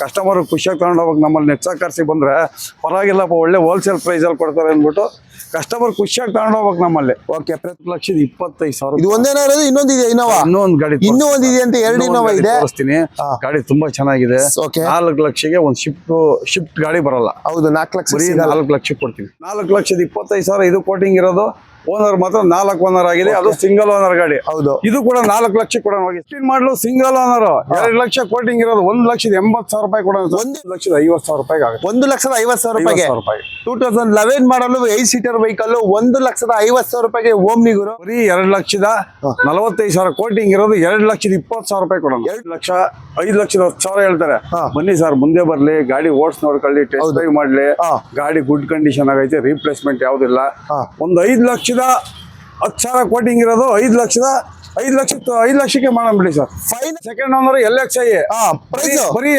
Customer ಖುಷಿಯಾಗಿ ತಗೊಂಡು ಹೋಗ್ಬೇಕು. ನಮ್ಮಲ್ಲಿ ನೆಕ್ಸಾ ಕಾರ್ಸಿ ಬಂದ್ರೆ ಪರವಾಗಿಲ್ಲಪ್ಪ, ಒಳ್ಳೆ ಹೋಲ್ಸೇಲ್ ಪ್ರೈಸಲ್ಲಿ ಕೊಡ್ತಾರೆ ಅಂದ್ಬಿಟ್ಟು ಕಸ್ಟಮರ್ ಖುಷಿಯಾಗಿ ತಗೊಂಡು ಹೋಗ್ಬೇಕು ನಮ್ಮಲ್ಲಿ. ಓಕೆ, 2,25,000. ಇದು ಒಂದೇನಾ ಇರೋದು? ಇನ್ನೊಂದು ಇದೆ ಇನ್ನೋವಾ? ಇನ್ನೊಂದು ಗಾಡಿ ಇನ್ನೂ ಒಂದಿದೆ ಅಂತ, ಎರಡು ಇನ್ನೋವಾ ಇದೆ. ತೋರಿಸ್ತೀನಿ. ಗಾಡಿ ತುಂಬಾ ಚೆನ್ನಾಗಿದೆ. ಓಕೆ, 4 ಲಕ್ಷಕ್ಕೆ ಒಂದು ಶಿಫ್ಟ್ ಗಾಡಿ ಬರಲ್ಲ. ಹೌದು, 4 ಲಕ್ಷ. 4 ಲಕ್ಷಕ್ಕೆ ಕೊಡ್ತೀನಿ. 4,25,000 ಇದು ಕೋಟಿಂಗ್ ಇರೋದು. ಓನರ್ ಮಾತ್ರ 4 ಓನರ್ ಆಗಿದೆ. ಅದು ಸಿಂಗಲ್ ಓನರ್ ಗಾಡಿ. ಹೌದು, ಇದು ಕೂಡ 4 ಲಕ್ಷ ಕೊಡೋಣ. ಹೋಗಿ ಸ್ಟೀನ್ ಮಾಡಲು ಸಿಂಗಲ್ ಓನರ್ 2 ಲಕ್ಷ ಕೋಟಿಂಗ್ ಇರೋದು. 1,80,000 ರೂಪಾಯಿ ಕೊಡೋಣ. 1,50,000 ರೂಪಾಯಿ ಆಗುತ್ತೆ. 1,50,000 ರೂಪಾಯಿಗೆ 2011 ಮಾಡಲು 8 ಸೀಟರ್ ವೆಹಿಕಲ್ 1,50,000 ರೂಪಾಯಿಗೆ ಓಮ್ನಿ ಗುರು. ಬರೀ 2,45,000 ಕೋಟಿಂಗ್ ಇರೋದು. 2,20,000 ರೂಪಾಯಿ ಕೊಡೋಣ. 5,10,000 ಹೇಳ್ತಾರೆ. ಬನ್ನಿ ಸರ್, ಮುಂದೆ ಬರ್ಲಿ, ಗಾಡಿ ಓಡಿಸ್ ನೋಡ್ಕೊಳ್ಳಿ, ಟೆಸ್ಟ್ ಡ್ರೈವ್ ಮಾಡ್ಲಿ. ಗಾಡಿ ಗುಡ್ ಕಂಡೀಷನ್ ಆಗೈತೆ, ರೀಪ್ಲೇಸ್ಮೆಂಟ್ ಯಾವ್ದಿಲ್ಲ. ಒಂದು 5,10,000 ಕೋಟಿಂಗ್ ಇರೋದು. 5 ಲಕ್ಷಕ್ಕೆ ಮಾಡಬಿಡಿ ಸರ್. ಸೆಕೆಂಡ್ ಓನರ್ LXi ಬರೀ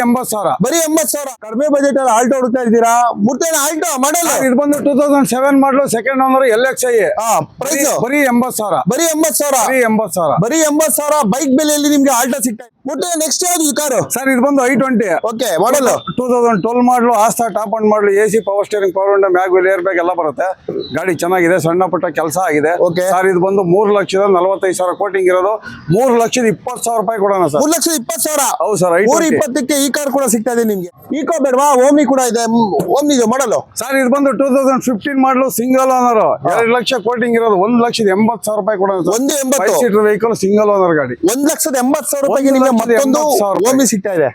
80,000. ಬರೀ 80,000. ಕಡಿಮೆ ಬಜೆಟ್ ಅಲ್ಲಿ ಆಲ್ಟೋ ಹುಡುಕ್ತಾ ಇದ್ದೀರಾ? ಮುಟ್ಟೇನ ಆಲ್ಟೋ ಮಾಡಲ್ಲ. ಇದು ಬಂದು 2007 ಮಾಡಲು. ಸೆಕೆಂಡ್ ಓನರ್ LXi ಪ್ರೈಸ್ ಬರೀ 80,000. ಬರೀ 80,000. ಬರೀ 80,000 ಬೈಕ್ ಬೆಲೆಯಲ್ಲಿ ನಿಮ್ಗೆ ಆಲ್ಟೋ ಸಿಗ್ತಾ ಇದೆ. ಮುಟ್ಟೆ ನೆಕ್ಸ್ಟ್ ಯಾವ್ದು ಈ ಕಾರು ಸರ್? ಇದು ಬಂದು I20. ಓಕೆ, ಮಾಡಲು 2012 ಮಾಡಲು. ಆಸ್ತಾ ಟಾಪ್ ಅಂಡ್ ಮಾಡಲು. AC power steering, power window, mag wheel, air bag ಎಲ್ಲ ಬರುತ್ತೆ. ಗಾಡಿ ಚೆನ್ನಾಗಿದೆ, ಸಣ್ಣ ಪುಟ್ಟ ಕೆಲಸ ಆಗಿದೆ. ಓಕೆ ಸರ್, ಇದು ಬಂದು 3,45,000 ಕೋಟಿಂಗ್ ಇರೋದು. 3,20,000 ರೂಪಾಯಿ ಕೊಡೋಣ ಸರ್. 3,20,000. ಹೌದು ಸರ್. 3,20,000ಕ್ಕೆ ಈ ಕಾರ್ ಕೂಡ ಸಿಗ್ತಾ ಇದೆ ನಿಮ್ಗೆ. ಈಕೋ ಬೇಡವಾ? ಓಮ್ನಿ ಕೂಡ ಇದೆ. ಓಮ್ನಿ ಇದೆ ಮಾಡಲು. ಸರ್, ಇದು ಬಂದು 2015 ಮಾಡಲು. Single owner. 2 ಲಕ್ಷ ಕೋಟಿಂಗ್ ಇರೋದು. 1,80,000 ರೂಪಾಯಿ ಕೊಡೋಣ sir. 1,80,000. 5 seater vehicle, single owner ಗಾಡಿ. 1,80,000 ರೂಪಾಯಿಗೆ ನಿಮ್ಗೆ ಮತ್ತೊಂದು ಓಮ್ನಿ ಸಿಗ್ತಾ ಇದೆ.